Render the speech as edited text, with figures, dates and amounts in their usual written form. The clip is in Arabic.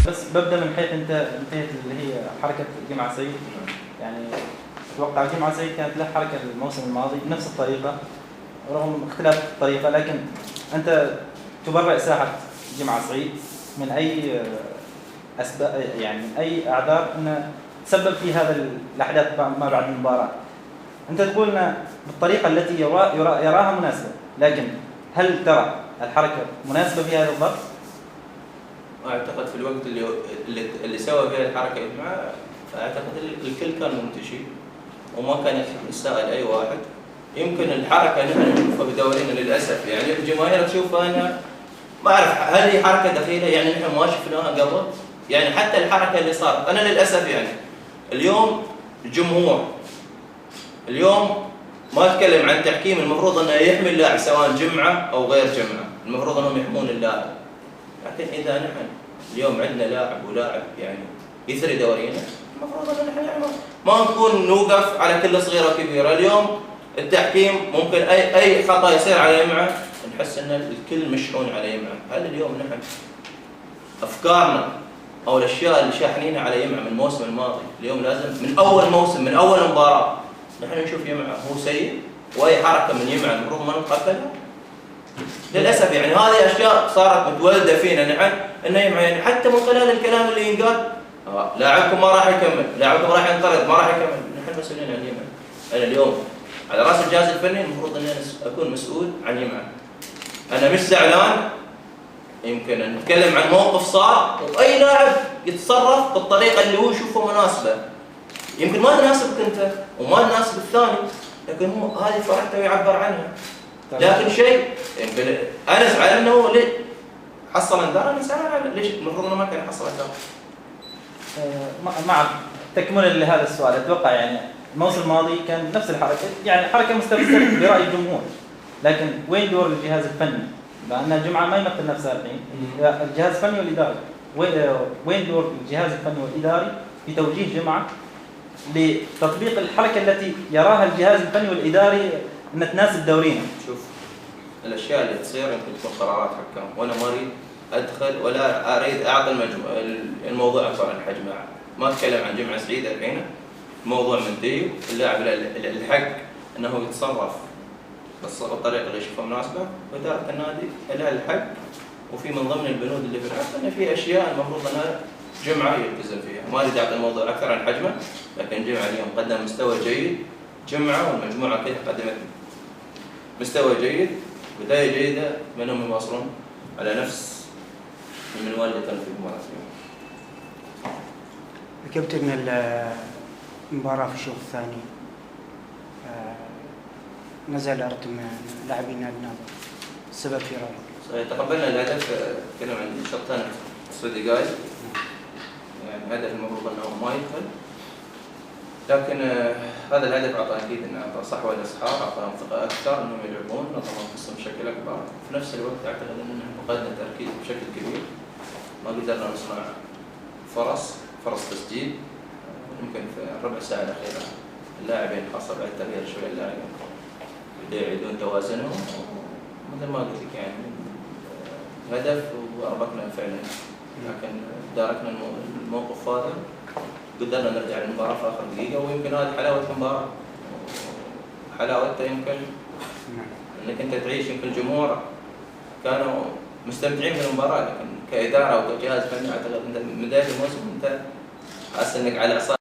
بس ببدأ من حيث انتهت اللي هي حركة جمعة سعيد. يعني أتوقع جمعة سعيد كانت له حركة الموسم الماضي بنفس الطريقة رغم اختلاف الطريقة، لكن أنت تبرئ ساحة جمعة سعيد من أي أسباب، يعني من أي أعذار أن تسبب في هذا الأحداث ما بعد المباراة. أنت تقول بالطريقة التي يراها مناسبة، لكن هل ترى الحركة مناسبة في هذا الظرف؟ أعتقد في الوقت اللي سوى فيه الحركة مع أعتقد الكل كان منتشي وما كان يسائل أي واحد. يمكن الحركة نحن نشوفها بدورينا للأسف، يعني الجماهير تشوفها أنا ما أعرف هل هي حركة دخيلة، يعني نحن ما شفناها قبل. يعني حتى الحركة اللي صارت أنا للأسف يعني اليوم الجمهور اليوم ما أتكلم عن تحكيم، المفروض أنه يحمي اللاعب سواء جمعة أو غير جمعة، المفروض أنهم يحمون اللاعب. لكن إذا نحن اليوم عندنا لاعب ولاعب يعني يثري دورينا، المفروض أن نحن يعني ما نكون نوقف على كل صغيرة وكبيرة. اليوم التحكيم ممكن أي خطأ يصير على يمعة نحس أن الكل مشحون على يمعة. هل اليوم نحن أفكارنا أو الأشياء اللي شاحنينها على يمعة من الموسم الماضي اليوم لازم من أول موسم من أول مباراة نحن نشوف يمعة هو سيء وأي حركة من يمعة المفروض ما نتقبلها؟ للأسف يعني هذه أشياء صارت متولدة فينا نحن إنه يعني حتى من خلال الكلام اللي ينقال لاعبكم ما راح يكمل، لاعبكم راح ينطرد ما راح يكمل. نحن مسؤولين عن يمعة. أنا اليوم على رأس الجهاز الفني المفروض إني أكون مسؤول عن يمعة. أنا مش زعلان، يمكن نتكلم عن موقف صار وأي لاعب يتصرف بالطريقة اللي هو يشوفها مناسبة، يمكن ما تناسبك أنت وما تناسب الثاني، لكن هو هذه فرحته يعبر عنها. لكن شيء يمكن انا زعلان انه ليه حصل انذار، انا زعلان ليش المفروض انه ما كان يحصل انذار. مع تكمله لهذا السؤال، اتوقع يعني الموسم الماضي كان نفس الحركه، يعني حركه مستفزه براي الجمهور، لكن وين دور الجهاز الفني؟ لان الجمعه ما يمثل نفسها الحين، الجهاز الفني والاداري، وين دور الجهاز الفني والاداري في توجيه جمعه لتطبيق الحركه التي يراها الجهاز الفني والاداري ان تناسب دورينا؟ شوف الاشياء اللي تصير يمكن تكون قرارات حكام، وانا ما اريد ادخل ولا اريد اعطي الموضوع اكبر من حجمه. ما اتكلم عن جمعة سعيد الحين، الموضوع منتهي، اللاعب الحق انه يتصرف بالطريقه اللي يشوفها مناسبه، واداره النادي لها الحق وفي من ضمن البنود اللي في العقد ان في اشياء المفروض انها جمعة يلتزم فيها. ما اريد اعطي الموضوع اكثر عن حجمه، لكن جمعة اليوم قدم مستوى جيد، جمعة والمجموعه كلها قدمت مستوى جيد، بداية جيدة منهم يواصلون على نفس المنوال اللي كانوا في المباراة. كابتن المباراة في الشوط الثاني نزل رتم لاعبين نادي النهضة، السبب في رأيك؟ تقبلنا الهدف، تكلم عن الشوط الثاني 9 دقائق، يعني هدف المفروض انه ما يدخل، لكن هذا الهدف اعطى اكيد انه اعطى صحوه للاصحاب، اعطاهم ثقه اكثر انهم يلعبون، اعطاهم قسم بشكل اكبر. في نفس الوقت اعتقد اننا فقدنا تركيز بشكل كبير، ما قدرنا نصنع فرص تسجيل. يمكن في الربع ساعه الاخيره اللاعبين خاصه بعد تغيير شوي اللاعبين بدأوا يعيدون توازنهم، مثل ما قلت لك يعني هدف واربكنا فعلا، لكن داركنا الموقف هذا قدرنا نرجع للمباراة في آخر دقيقة. ويمكن هذه حلاوة المباراة، حلاوتها يمكن انك انت تعيش، يمكن الجمهور كانوا مستمتعين بالمباراة، لكن كإدارة وكجهاز فني اعتقد انت من بداية الموسم انت حاسس انك على اعصاب